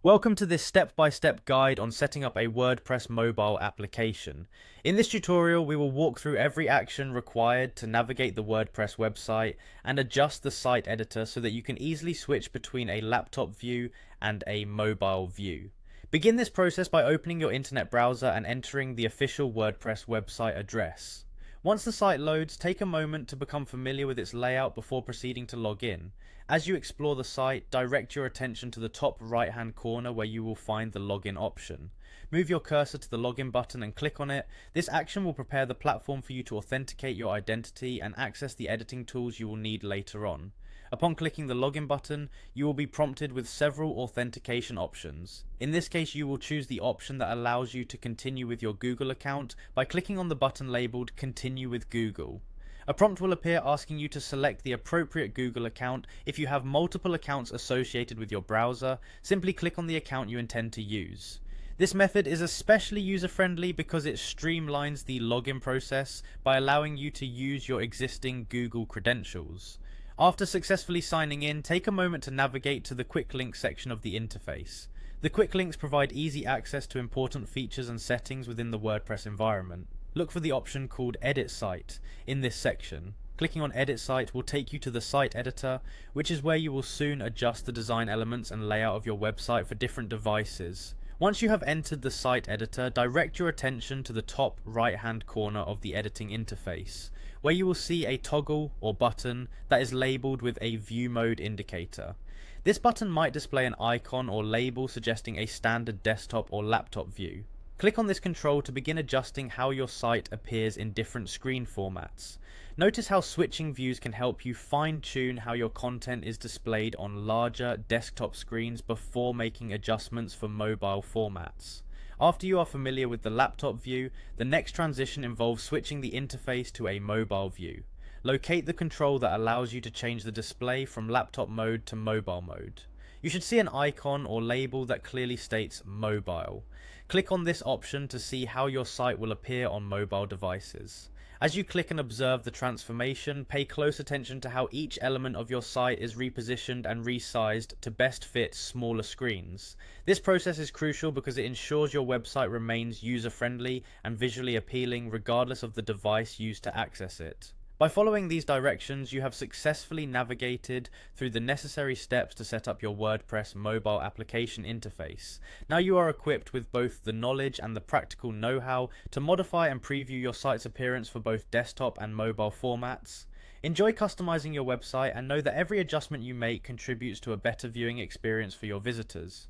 Welcome to this step-by-step guide on setting up a WordPress mobile application. In this tutorial, we will walk through every action required to navigate the WordPress website and adjust the site editor so that you can easily switch between a laptop view and a mobile view. Begin this process by opening your internet browser and entering the official WordPress website address. Once the site loads, take a moment to become familiar with its layout before proceeding to log in. As you explore the site, direct your attention to the top right hand corner where you will find the login option. Move your cursor to the login button and click on it. This action will prepare the platform for you to authenticate your identity and access the editing tools you will need later on. Upon clicking the login button, you will be prompted with several authentication options. In this case, you will choose the option that allows you to continue with your Google account by clicking on the button labeled Continue with Google. A prompt will appear asking you to select the appropriate Google account. If you have multiple accounts associated with your browser, simply click on the account you intend to use. This method is especially user-friendly because it streamlines the login process by allowing you to use your existing Google credentials. After successfully signing in, take a moment to navigate to the quick links section of the interface. The quick links provide easy access to important features and settings within the WordPress environment. Look for the option called Edit Site in this section. Clicking on Edit Site will take you to the site editor, which is where you will soon adjust the design elements and layout of your website for different devices. Once you have entered the site editor, direct your attention to the top right hand corner of the editing interface, where you will see a toggle or button that is labeled with a view mode indicator. This button might display an icon or label suggesting a standard desktop or laptop view. Click on this control to begin adjusting how your site appears in different screen formats. Notice how switching views can help you fine-tune how your content is displayed on larger desktop screens before making adjustments for mobile formats. After you are familiar with the laptop view, the next transition involves switching the interface to a mobile view. Locate the control that allows you to change the display from laptop mode to mobile mode. You should see an icon or label that clearly states mobile. Click on this option to see how your site will appear on mobile devices. As you click and observe the transformation, pay close attention to how each element of your site is repositioned and resized to best fit smaller screens. This process is crucial because it ensures your website remains user-friendly and visually appealing regardless of the device used to access it. By following these directions, you have successfully navigated through the necessary steps to set up your WordPress mobile application interface. Now you are equipped with both the knowledge and the practical know-how to modify and preview your site's appearance for both desktop and mobile formats. Enjoy customizing your website and know that every adjustment you make contributes to a better viewing experience for your visitors.